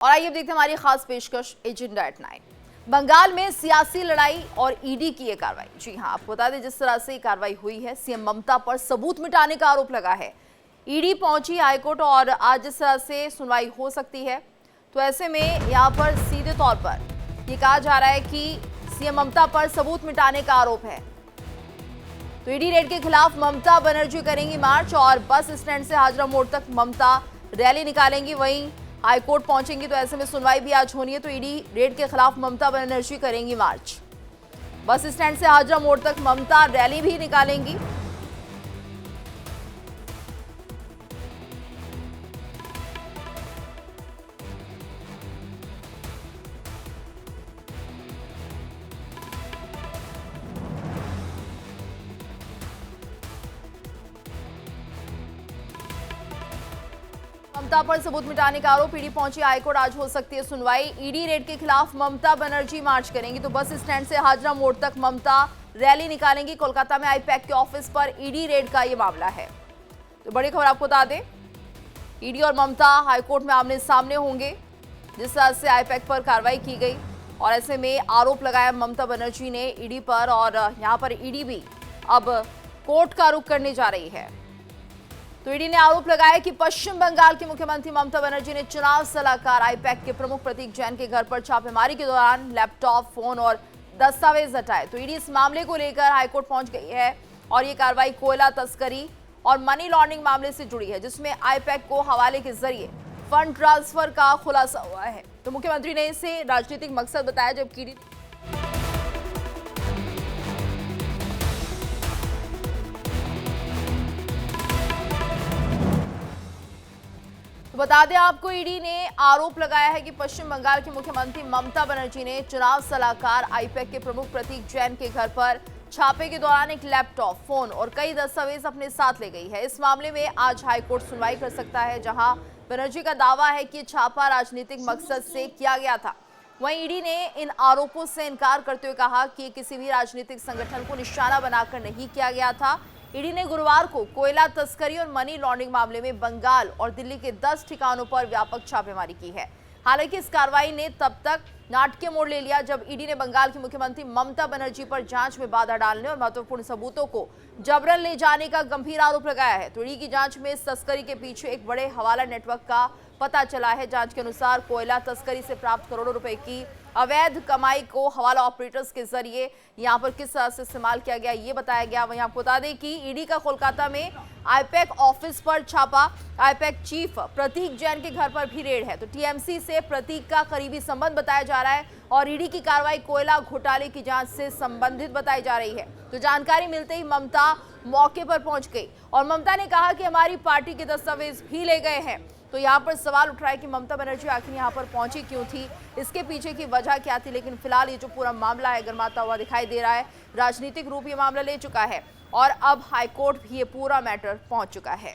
और आइए देखते हैं हमारी खास पेशकश एजेंडा एट 9। बंगाल में सियासी लड़ाई और ईडी की ये कार्रवाई। जी हां, आपको बता दें जिस तरह से ये कार्रवाई हुई है, सीएम ममता पर सबूत मिटाने का आरोप लगा है। ईडी पहुंची हाईकोर्ट और आज जिस तरह से सुनवाई हो सकती है, तो ऐसे में यहां पर सीधे तौर पर ये कहा जा रहा है कि सीएम ममता पर सबूत मिटाने का आरोप है। तो ईडी रेड के खिलाफ ममता बनर्जी करेंगी मार्च और बस स्टैंड से हाजरा मोड़ तक ममता रैली निकालेंगी। वहीं हाईकोर्ट पहुंचेंगी, तो ऐसे में सुनवाई भी आज होनी है। तो ईडी रेड के खिलाफ ममता बनर्जी करेंगी मार्च। बस स्टैंड से हाजरा मोड़ तक ममता रैली भी निकालेंगी। ममता पर सबूत मिटाने का आरोप, ईडी पहुंची हाईकोर्ट, आज हो सकती है सुनवाई। ईडी रेड के खिलाफ ममता बनर्जी मार्च करेंगी, तो बस स्टैंड से हाजरा मोड़ तक ममता रैली निकालेंगी। कोलकाता में आईपैक के ऑफिस पर ईडी रेड का ये मामला है। तो बड़ी खबर आपको बता दें, ईडी और ममता हाईकोर्ट में आमने सामने होंगे। जिस तरह से आईपैक पर कार्रवाई की गई और ऐसे में आरोप लगाया ममता बनर्जी ने ईडी पर, और यहाँ पर ईडी भी अब कोर्ट का रुख करने जा रही है। तो ईडी ने आरोप लगाया कि पश्चिम बंगाल की मुख्यमंत्री ममता बनर्जी ने चुनाव सलाहकार आईपैक के प्रमुख प्रतीक जैन के घर पर छापेमारी के दौरान लैपटॉप, फोन और दस्तावेज हटाए। तो ईडी इस मामले को लेकर हाईकोर्ट पहुंच गई है और ये कार्रवाई कोयला तस्करी और मनी लॉन्ड्रिंग मामले से जुड़ी है, जिसमें आईपैक को हवाले के जरिए फंड ट्रांसफर का खुलासा हुआ है। तो मुख्यमंत्री ने इसे राजनीतिक मकसद बताया, जबकि ईडी बता दें आपको, ईडी ने आरोप लगाया है कि पश्चिम बंगाल की मुख्यमंत्री ममता बनर्जी ने चुनाव सलाहकार आईपैक के प्रमुख प्रतीक जैन के घर पर छापे के दौरान एक लैपटॉप, फोन और कई दस्तावेज अपने साथ ले गई है। इस मामले में आज हाईकोर्ट सुनवाई कर सकता है, जहां बनर्जी का दावा है कि छापा राजनीतिक मकसद से किया गया था। वहीं ईडी ने इन आरोपों से इनकार करते हुए कहा कि किसी भी राजनीतिक संगठन को निशाना बनाकर नहीं किया गया था। ईडी ने गुरुवार को कोयला तस्करी और मनी लॉन्ड्रिंग मामले में बंगाल और दिल्ली के 10 ठिकानों पर व्यापक छापेमारी की है। हालांकि इस कार्रवाई ने तब तक नाटकीय मोड़ ले लिया जब ईडी ने बंगाल की मुख्यमंत्री ममता बनर्जी पर जांच में बाधा डालने और महत्वपूर्ण सबूतों को जबरन ले जाने का गंभीर आरोप लगाया है। तो ईडी की जांच में इस तस्करी के पीछे एक बड़े हवाला नेटवर्क का पता चला है। जांच के अनुसार कोयला तस्करी से प्राप्त करोड़ों रुपए की अवैध कमाई को हवाला ऑपरेटर्स के जरिए यहां पर किस तरह से इस्तेमाल किया गया, ये बताया गया। वहीं आपको बता दें कि ईडी का कोलकाता में आईपैक ऑफिस पर छापा, आईपैक चीफ प्रतीक जैन के घर पर भी रेड है। तो टीएमसी से प्रतीक का करीबी संबंध बताया जा रहा है और ईडी की कार्रवाई कोयला घोटाले की जांच से संबंधित बताई जा रही है। तो जानकारी मिलते ही ममता मौके पर पहुंच गई और ममता ने कहा कि हमारी पार्टी के दस्तावेज भी ले गए हैं। तो यहाँ पर सवाल उठ रहा है कि ममता बनर्जी आखिर यहाँ पर पहुंची क्यों थी, इसके पीछे की वजह क्या थी। लेकिन फिलहाल ये जो पूरा मामला है गर्माता हुआ दिखाई दे रहा है, राजनीतिक रूप ये मामला ले चुका है और अब हाईकोर्ट भी ये पूरा मैटर पहुंच चुका है।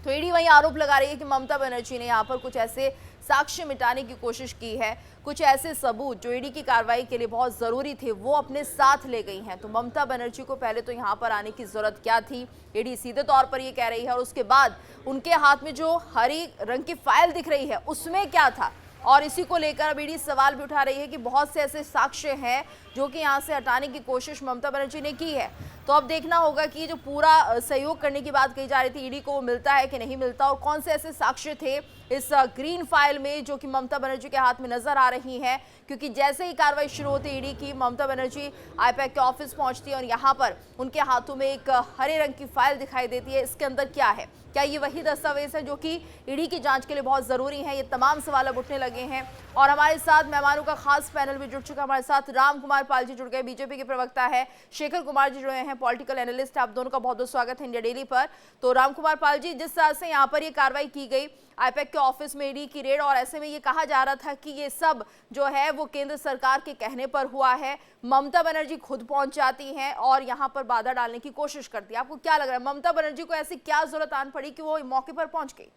तो ईडी वही आरोप लगा रही है कि ममता बनर्जी ने यहाँ पर कुछ ऐसे साक्ष्य मिटाने की कोशिश की है, कुछ ऐसे सबूत जो ईडी की कार्रवाई के लिए बहुत जरूरी थे वो अपने साथ ले गई हैं। तो ममता बनर्जी को पहले तो यहाँ पर आने की जरूरत क्या थी, ईडी सीधे तौर पर ये कह रही है, और उसके बाद उनके हाथ में जो हरी रंग की फाइल दिख रही है उसमें क्या था। और इसी को लेकर अब ईडी सवाल भी उठा रही है कि बहुत से ऐसे साक्ष्य हैं जो कि यहाँ से हटाने की कोशिश ममता बनर्जी ने की है। तो अब देखना होगा कि जो पूरा सहयोग करने की बात कही जा रही थी ईडी को, वो मिलता है कि नहीं मिलता, और कौन से ऐसे साक्ष्य थे इस ग्रीन फाइल में जो कि ममता बनर्जी के हाथ में नजर आ रही हैं। क्योंकि जैसे ही कार्रवाई शुरू होती ईडी की, ममता बनर्जी आईपैक के ऑफिस पहुंचती है और यहाँ पर उनके हाथों में एक हरे रंग की फाइल दिखाई देती है। इसके अंदर क्या है, क्या ये वही दस्तावेज है जो कि ईडी की जांच के लिए बहुत जरूरी है, ये तमाम सवाल अब उठने लगे हैं। और हमारे साथ मेहमानों का खास पैनल भी जुड़ चुका है। हमारे साथ राम कुमार पाल जी जुड़ गए, बीजेपी के प्रवक्ता है, शेखर कुमार जी जुड़े हैं, पॉलिटिकल एनालिस्ट। आप दोनों का बहुत बहुत स्वागत है इंडिया डेली पर। तो राम कुमार पाल जी, जिस तरह से यहाँ पर ये कार्रवाई की गई आईपैक के ऑफिस में ईडी की रेड, और ऐसे में ये कहा जा रहा था कि ये सब जो है वो केंद्र सरकार के कहने पर हुआ है, ममता बनर्जी खुद पहुंच जाती हैं और यहाँ पर बाधा डालने की कोशिश करती है, आपको क्या लग रहा है, ममता बनर्जी को ऐसी क्या जरूरत आन पड़ी कि वो मौके पर पहुंच गई?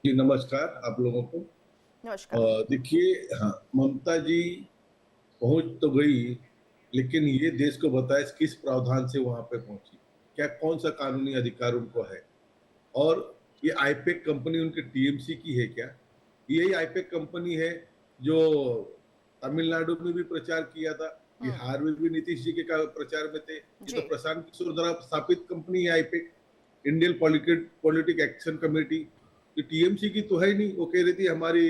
जी नमस्कार आप लोगों को। नमस्कार। देखिए, हाँ, ममता जी पहुंच तो गई, लेकिन ये देश को बताए किस प्रावधान से वहां पे पहुंची, क्या कौन सा कानूनी अधिकार उनको है, और ये आईपैक कंपनी उनके टीएमसी की है क्या, यही आईपेक कंपनी है जो तमिलनाडु में भी प्रचार किया था, बिहार में भी नीतीश जी के प्रचार में थे। ये जी। तो प्रशांत किशोर द्वारा स्थापित कंपनी है IUPAC, Indian politic action committee. ये टीएमसी की तो है ही नहीं। वो कह रही थी हमारी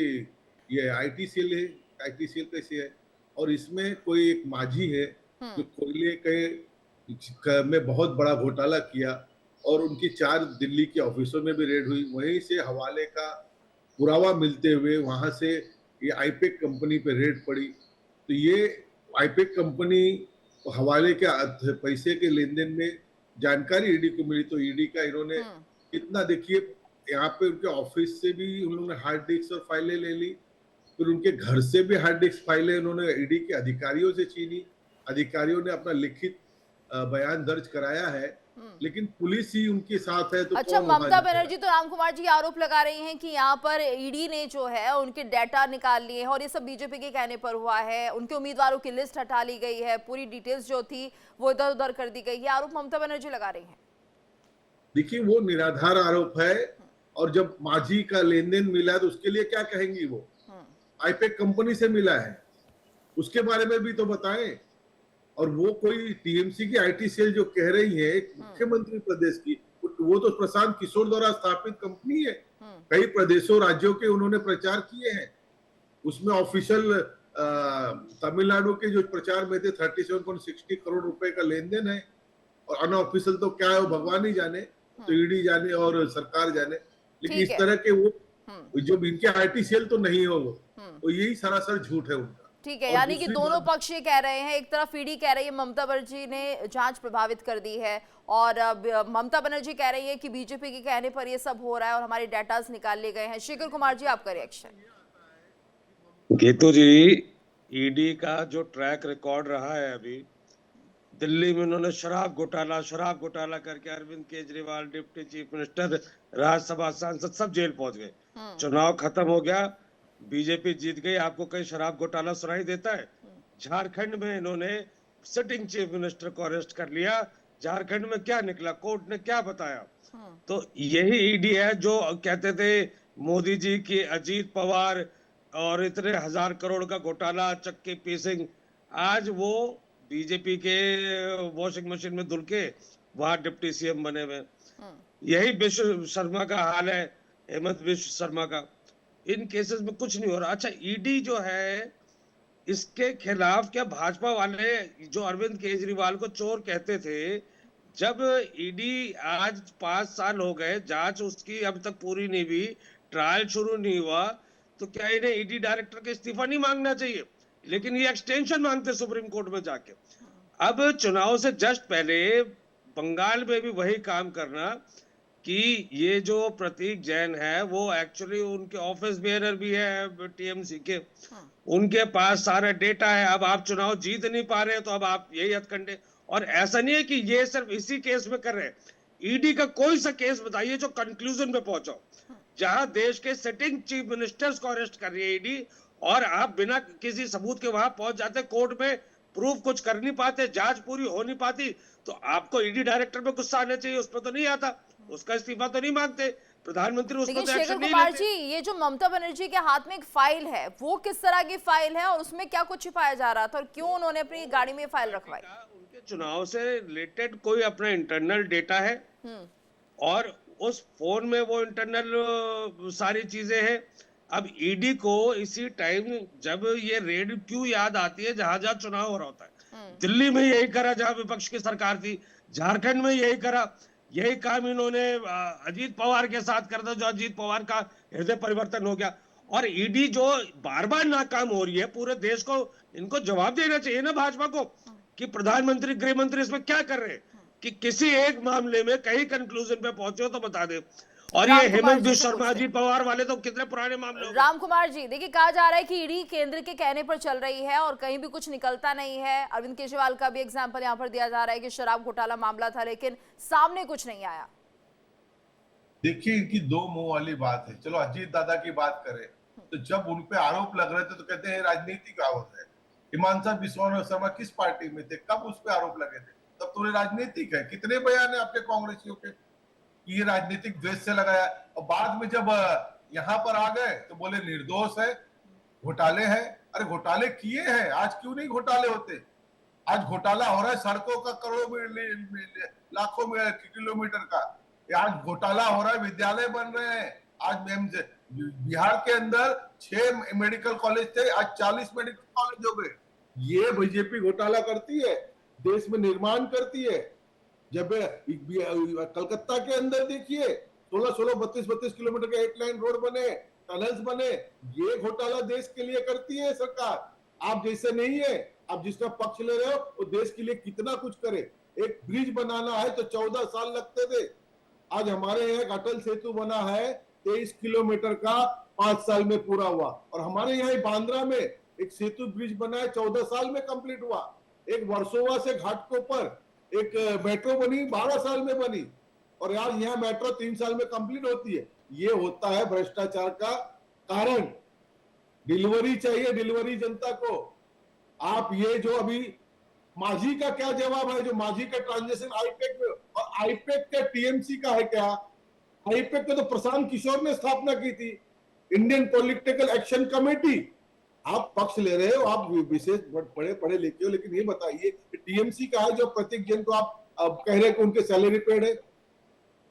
ये आईटी सेल है। आईटी सेल कैसे है? और इसमें कोई एक माझी है जो कोयले के में बहुत बड़ा घोटाला किया और उनकी 4 दिल्ली के ऑफिसों में भी रेड हुई। वहीं से हवाले का पुरावा मिलते हुए वहां से ये आईपेक कंपनी पे रेड पड़ी। तो ये आईपेक कंपनी हवाले के पैसे के लेन देन में जानकारी ईडी को मिली, तो ईडी का इन्होंने कितना देखिए, यहाँ पे उनके ऑफिस से भी उन लोगों ने हार्ड डिस्क और फाइलें ले ली, फिर उनके घर से भी हार्ड डिस्क फाइलें उन्होंने ईडी के अधिकारियों से छीनी। अधिकारियों ने अपना लिखित बयान दर्ज कराया है, लेकिन पुलिस ही उनके साथ है तो अच्छा, कौन वहां ममता जाएगा? बनर्जी तो राम कुमार जी आरोप लगा रही हैं कि यहाँ पर ईडी ने जो है उनके डाटा निकाल लिए हैं और ये सब बीजेपी के कहने पर हुआ है। उनके उम्मीदवारों की लिस्ट हटा ली गई है, पूरी डिटेल्स जो थी वो इधर उधर कर दी गई है। आरोप ममता बनर्जी लगा रही हैं। देखिए, वो निराधार आरोप है। और जब माझी का लेन देन मिला है तो उसके लिए क्या कहेंगी? वो आईपेक कंपनी से मिला है, उसके बारे में भी तो बताएं। और वो कोई टीएमसी की आईटी सेल जो कह रही है मुख्यमंत्री प्रदेश की, वो तो प्रशांत किशोर द्वारा स्थापित कंपनी है। कई प्रदेशों राज्यों के उन्होंने प्रचार किए हैं। उसमें ऑफिशियल तमिलनाडु के जो प्रचार में थे 37.60 करोड़ रुपए का लेन देन है, और अनऑफिशियल तो क्या है वो भगवान ही जाने, तो ईडी जाने और सरकार जाने। लेकिन इस तरह के वो जो इनके आईटी सेल तो नहीं हो, वो यही सरासर झूठ है उनका। ठीक है, और यानी कि दूसरी दोनों बात, पक्ष ये कह रहे हैं, एक तरफ ईडी कह रही है ममता बनर्जी ने जांच प्रभावित कर दी है और अब ममता बनर्जी कह रही है कि बीजेपी के कहने पर ये सब हो रहा है और हमारे डाटास निकाल लिए गए हैं। शेखर कुमार जी, आपका रिएक्शन। गेतु जी, ईडी का जो ट्रैक रिकॉर्ड रहा है, अभी दिल्ली में उन्होंने शराब घोटाला करके Arvind Kejriwal, deputy chief minister, Rajya Sabha सांसद सब जेल पहुंच गए। चुनाव खत्म हो गया, बीजेपी जीत गई, आपको कहीं शराब घोटाला सुनाई देता है? झारखंड में इन्होंने सिटिंग चीफ मिनिस्टर को अरेस्ट कर लिया। झारखंड में क्या निकला? कोर्ट ने क्या बताया? तो यही ईडी है जो कहते थे मोदी जी की, अजीत पवार और इतने 1000 करोड़ का घोटाला, चक्की पीसिंग, आज वो बीजेपी के वॉशिंग मशीन में धुल के वहां डिप्टी सीएम बने हुए। यही विश्व शर्मा का हाल है, हेमंत विश्व शर्मा का। इन केसेस में कुछ नहीं हो रहा। अच्छा, ईडी जो है, इसके खिलाफ क्या भाजपा वाले जो अरविंद केजरीवाल को चोर कहते थे, जब ईडी आज 5 साल हो गए, जांच उसकी अब तक पूरी नहीं हुई, ट्रायल शुरू नहीं हुआ, तो क्या इन्हें ईडी डायरेक्टर का इस्तीफा नहीं मांगना चाहिए? लेकिन ये एक्सटेंशन मांगते सुप्रीम कोर्ट में जाके। अब चुनाव से जस्ट पहले बंगाल में भी वही काम करना कि ये जो प्रतीक जैन है वो एक्चुअली उनके ऑफिस बेयरर भी है टीएमसी के, उनके पास सारा डेटा है। अब आप चुनाव जीत नहीं पा रहे तो अब आप यही हथकंडे। और ऐसा नहीं है कि ये सिर्फ इसी केस में कर रहे हैं, ईडी का कोई सा केस बताइए जो कंक्लूजन पे पहुंचो, जहां देश के सिटिंग चीफ मिनिस्टर्स को अरेस्ट कर रही है ईडी, और आप बिना किसी सबूत के वहां पहुंच जाते, कोर्ट में प्रूफ कुछ कर नहीं पाते, जांच पूरी हो नहीं पाती, तो आपको ईडी डायरेक्टर पे गुस्सा आना चाहिए। उस पर तो नहीं आता, उसका इस्तीफा तो नहीं मांगते प्रधानमंत्री, उस पर लेकिन तो शेखर एक्शन नहीं कुमार लेते। जी, ये जो ममता बनर्जी के हाथ में एक फाइल है, वो किस तरह की फाइल है और उसमें क्या कुछ छिपाया जा रहा था और क्यों उन्होंने अपनी गाड़ी में फाइल रखवाई? उनके चुनाव से रिलेटेड कोई अपना इंटरनल डेटा है और उस फोन में वो इंटरनल सारी चीजें हैं। अब ईडी को इसी टाइम जब ये रेड क्यों याद आती है जहां जहां चुनाव हो रहा होता है? दिल्ली में यही करा जहां विपक्ष की सरकार थी, झारखंड में यही करा, यही काम इन्होंने अजीत पवार के साथ कर दिया, जो अजीत पवार का हृदय परिवर्तन हो गया। और ईडी जो बार बार नाकाम हो रही है, पूरे देश को इनको जवाब देना चाहिए ना भाजपा को, कि प्रधानमंत्री, गृह मंत्री इसमें क्या कर रहे हैं, कि किसी एक मामले में कहीं कंक्लूजन पे पहुंचे हो तो बता दे। और ये हेमंत बिश्व शर्मा, अजीत पवार वाले तो कितने पुराने मामले हो गए। राम कुमार जी, देखिए, कहा जा रहा है कि ईडी केंद्र के कहने पर चल रही है और कहीं भी कुछ निकलता नहीं है। अरविंद केजरीवाल का भी एग्जांपल यहां पर दिया जा रहा है कि शराब घोटाला मामला था लेकिन सामने कुछ नहीं आया। देखिए, इनकी दो मुंह वाली बात है। चलो अजीत दादा की बात करें तो जब उन पे आरोप लग रहे थे तो कहते हैं राजनीतिक आरोप है। हिमांशु बिश्वा शर्मा किस पार्टी में थे, कब उस पे आरोप लगे थे? तब तो राजनीतिक है। कितने बयान है आपके कांग्रेसियों के, ये राजनीतिक द्वेष से लगाया। और बाद में जब यहाँ पर आ गए तो बोले निर्दोष है, घोटाले हैं। अरे घोटाले किए हैं, आज क्यों नहीं घोटाले होते? आज घोटाला हो रहा है सड़कों का, करोड़ों लाखों में किलोमीटर का। आज घोटाला हो रहा है, विद्यालय बन रहे हैं। आज बिहार के अंदर 6 मेडिकल कॉलेज थे, आज 40 मेडिकल कॉलेज हो गए। ये बीजेपी घोटाला करती है, देश में निर्माण करती है। जब कलकत्ता के अंदर देखिए 16-16, 32-32 किलोमीटर के 8 लाइन रोड बने, टनल्स बने। ये घोटाला देश के लिए करती है सरकार। आप जैसे नहीं है, आप जिसका पक्ष ले रहे हो वो देश के लिए कितना कुछ करे। एक ब्रिज बनाना है तो 14 साल लगते थे, आज हमारे यहाँ एक अटल सेतु बना है 23 किलोमीटर का, 5 साल में पूरा हुआ। और हमारे यहाँ बांद्रा में एक सेतु ब्रिज बना है, 14 साल में कंप्लीट हुआ। एक वर्सोवा से घाटकों पर एक मेट्रो बनी, 12 साल में बनी। और यार यहाँ मेट्रो 3 साल में कंप्लीट होती है। ये होता है भ्रष्टाचार का कारण। डिलीवरी चाहिए, डिलीवरी जनता को। आप ये जो अभी माझी का क्या जवाब है, जो माझी का ट्रांजेक्शन आईपेक में, और आईपेक का टीएमसी का है क्या? आईपेक का तो प्रशांत किशोर ने स्थापना की थी, इंडियन पॉलिटिकल एक्शन कमेटी। आप पक्ष ले रहे हो, आप विशेष पढ़े लिखे हो, लेकिन ये बताइए टीएमसी का है जो प्रत्येक जन को आप कह रहे हैं कि उनके सैलरी पेड है,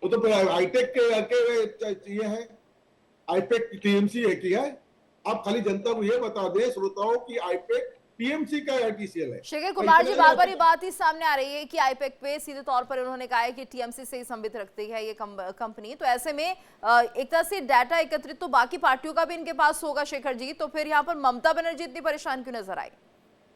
वो तो आईटेक के ये है, आईपेक टीएमसी है कि है? आप खाली जनता को ये बता दें, श्रोताओं की आईपेक टीएमसी का आईटीसीएल है। शेखर कुमार जी, बार बार ये बात ही सामने आ रही है कि आईपेक पे सीधे तौर पर उन्होंने कहा है कि टीएमसी से ही संबित रखती है ये कंपनी। तो ऐसे में एक तरह से डाटा एकत्रित तो बाकी पार्टियों का भी इनके पास होगा शेखर जी, तो फिर यहाँ पर ममता बनर्जी इतनी परेशान क्यों नजर आई?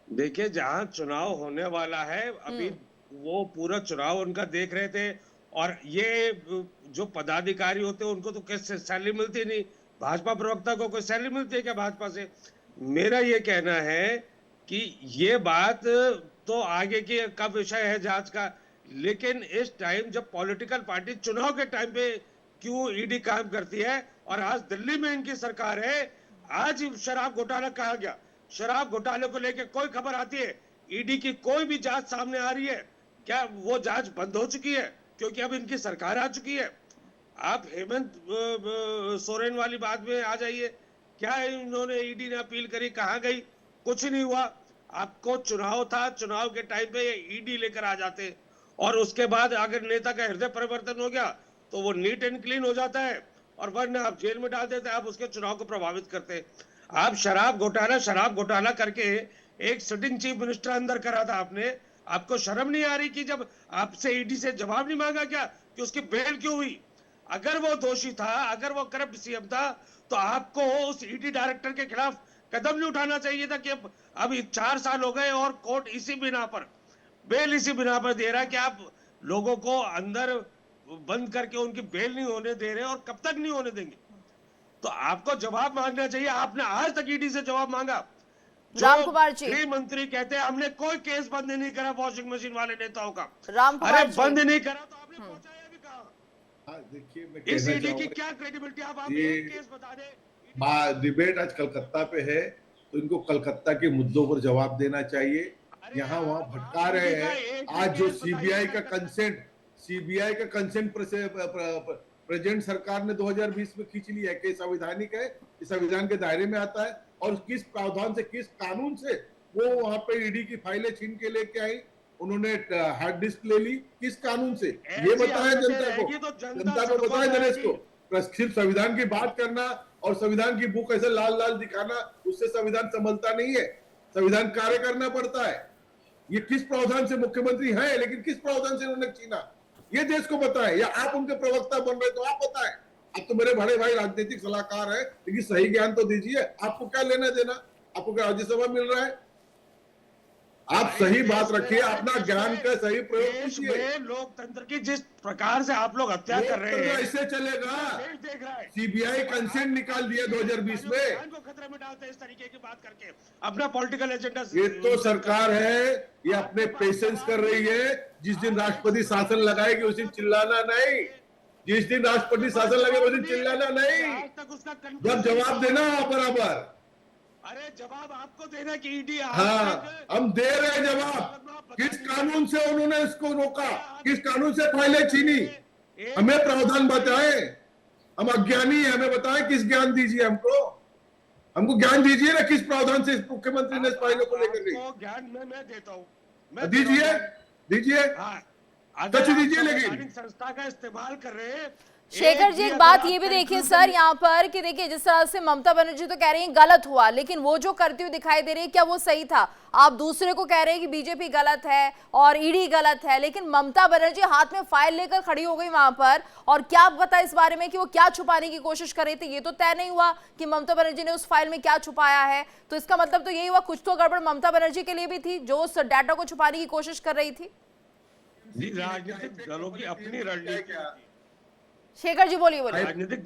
देखिए, जहाँ चुनाव होने वाला है अभी वो पूरा चुनाव उनका देख रहे थे, और ये जो पदाधिकारी होते हैं उनको तो कैसे सैलरी मिलती नहीं। भाजपा प्रवक्ता को कोई सैलरी मिलती है क्या भाजपा से? मेरा ये कहना है कि ये बात तो आगे की का विषय है जांच का, लेकिन इस टाइम जब पॉलिटिकल पार्टी चुनाव के टाइम पे क्यों ईडी काम करती है? और आज दिल्ली में इनकी सरकार है, आज शराब घोटाला कहा गया, शराब घोटाले को लेकर कोई खबर आती है? ईडी की कोई भी जांच सामने आ रही है क्या? वो जांच बंद हो चुकी है क्योंकि अब इनकी सरकार आ चुकी है। आप हेमंत सोरेन वाली बात में आ जाइए, क्या इन्होंने ईडी ने अपील करी, कहां गई? कुछ नहीं हुआ। आपको चुनाव था, चुनाव के टाइम पे ईडी लेकर आ जाते, और उसके बाद अगर नेता का हृदय परिवर्तन हो गया तो वो नीट एंड क्लीन हो जाता है, और वरना आप जेल में डाल देते, आप उसके चुनाव को प्रभावित करते। आप शराब घोटाला करके एक सिटिंग चीफ मिनिस्टर अंदर करा था आपने। आपको शर्म नहीं आ रही कि जब आपसे ईडी से जवाब नहीं मांगा क्या कि उसकी बेल क्यों हुई? अगर वो दोषी था, अगर वो करप्ट सीएम था, तो आपको उस ईडी डायरेक्टर के खिलाफ कदम नहीं उठाना चाहिए था कि अब 4 साल हो गए और कोर्ट इसी बिना पर, बेल इसी बिना पर दे रहा है कि आप लोगों को अंदर बंद करके उनकी बेल नहीं होने दे रहे, और कब तक नहीं होने देंगे? तो आपको जवाब मांगना चाहिए। आपने आज तक ईडी से जवाब मांगा? राम कुमार जी, गृह मंत्री कहते हैं हमने कोई केस बंद नहीं करा वॉशिंग मशीन वाले नेताओं का। राम कुमार अरे बंद नहीं करा तो आपने पहुंचाया भी कहां? देखिए, इस ईडी की क्या क्रेडिबिलिटी? आप एक केस बता दें। डिबेट आज कलकत्ता पे है, तो इनको कलकत्ता के मुद्दों पर जवाब देना चाहिए। यहाँ वहां भटका रहे हैं। आज जो सीबीआई का कंसेंट प्रेजेंट सरकार ने 2020 में खींच लिया है कि संवैधानिक है, इस संविधान के दायरे में आता है, और किस प्रावधान से, किस कानून से वो वहां पे ईडी की फाइलें छीन के लेके आई, उन्होंने हार्ड डिस्क ले ली, किस कानून से? ये बताया जनता को, जनता को बताया नरेश को। सिर्फ संविधान की बात करना और संविधान की बुक ऐसे लाल लाल दिखाना, उससे संविधान संभलता नहीं है। संविधान कार्य करना पड़ता है। ये किस प्रावधान से मुख्यमंत्री हैं, लेकिन किस प्रावधान से उन्होंने छीना, ये देश को पता है। या आप उनके प्रवक्ता बन रहे तो आप बताएं। आप तो मेरे बड़े भाई राजनीतिक सलाहकार है, लेकिन सही ज्ञान तो दीजिए। आपको क्या लेना देना? आपको क्या राज्यसभा मिल रहा है? आप सही बात रखिए, अपना ज्ञान का सही प्रयोग कीजिए। लोकतंत्र की जिस प्रकार से आप लोग हत्या कर रहे हैं, ऐसे चलेगा? सीबीआई कंसेंट निकाल दिया 2020 में, को खतरे में डालते हैं इस तरीके की बात करके अपना पॉलिटिकल एजेंडा। ये तो सरकार है, ये अपने पेशेंस कर रही है। जिस दिन राष्ट्रपति शासन लगाएगी उस दिन चिल्लाना नहीं, जिस दिन राष्ट्रपति शासन लगे उस दिन चिल्लाना नहीं, जब जवाब देना बराबर। अरे जवाब आपको देना कि ईडी, हाँ, हम दे रहे हैं जवाब। किस कानून से उन्होंने इसको रोका, किस कानून से फाइलें छीनी, हमें प्रावधान बताएं। हम अज्ञानी हैं, हमें बताएं किस ज्ञान दीजिए हमको ज्ञान दीजिए ना, किस प्रावधान से मुख्यमंत्री ने इस फाइलों को लेकर गई। आपको ज्ञान मैं देता हूँ, मैं दीजिए दीजिए, हाँ, सच दीजिए। लेकिन संस्था का इस्तेमाल कर रहे हैं। शेखर जी, एक बात ये भी देखिए सर यहाँ पर कि देखिए जिस तरह से ममता बनर्जी तो कह रही हैं गलत हुआ, लेकिन वो जो करती हुई दिखाई दे रही है क्या वो सही था? आप दूसरे को कह रहे हैं कि बीजेपी गलत है और ईडी गलत है, लेकिन ममता बनर्जी हाथ में फाइल लेकर खड़ी हो गई वहां पर, और क्या पता इस बारे में कि वो क्या छुपाने की कोशिश कर रही थी? ये तो तय नहीं हुआ कि ममता बनर्जी ने उस फाइल में क्या छुपाया है, तो इसका मतलब तो यही हुआ कुछ तो गड़बड़ ममता बनर्जी के लिए भी थी जो उस डाटा को छुपाने की कोशिश कर रही थी। जी, राजनीतिक दलों की अपनी रणनीति। शेखर जी बोलिए राजनीतिक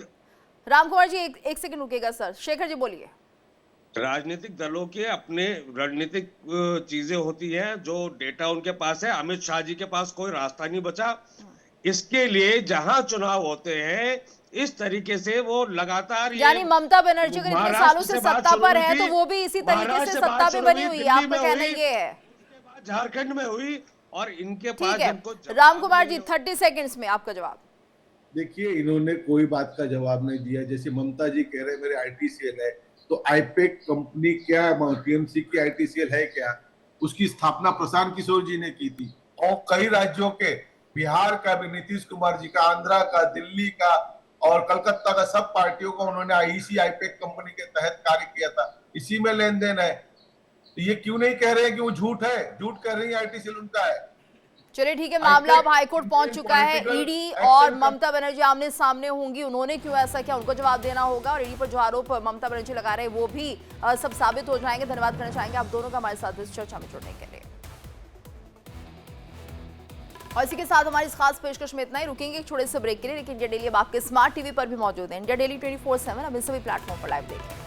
रामकुमार जी एक सेकंड रुकेगा सर। शेखर जी बोलिए। राजनीतिक दलों के अपने रणनीतिक चीजें होती हैं, जो डेटा उनके पास है। अमित शाह जी के पास कोई रास्ता नहीं बचा। इसके लिए जहां चुनाव होते हैं इस तरीके से वो लगातार, यानी ममता बनर्जी अगर इतने सालों से सत्ता पर है तो वो भी इसी तरीके से सत्ता पे बनी हुई है, आपका कहना ये है? झारखंड में हुई और इनके पास ठीक है। रामकुमार जी 30 सेकंड्स में आपका जवाब। देखिए, इन्होंने कोई बात का जवाब नहीं दिया। जैसे ममता जी कह रहे हैं मेरे आईटीसीएल है, तो आईपेक कंपनी क्या है? टीएमसी की आईटीसीएल है क्या? उसकी स्थापना प्रशांत किशोर जी ने की थी, और कई राज्यों के, बिहार का भी नीतीश कुमार जी का, आंध्रा का, दिल्ली का और कलकत्ता का, सब पार्टियों का उन्होंने आईसी आईपेक कंपनी के तहत कार्य किया था। इसी में लेन देन है। तो ये क्यों नहीं कह रहे हैं कि वो झूठ है? झूठ कर रही है, आईटीसीएल उनका है। चलिए ठीक है, मामला अब हाईकोर्ट पहुंच चुका है। ईडी और ममता बनर्जी आमने सामने होंगी, उन्होंने क्यों ऐसा किया उनको जवाब देना होगा, और ईडी पर जो आरोप ममता बनर्जी लगा रहे हैं वो भी सब साबित हो जाएंगे। धन्यवाद करना चाहेंगे आप दोनों का हमारे साथ इस चर्चा में जुड़ने के लिए। और इसी के साथ हमारी इस खास पेशकश में इतना ही। रुकेंगे एक छोटे से ब्रेक के लिए, लेकिन इंडिया डेली अब आपके स्मार्ट टीवी पर भी मौजूद है। इंडिया डेली 24/7 अब इन सभी प्लेटफॉर्म पर लाइव देखें।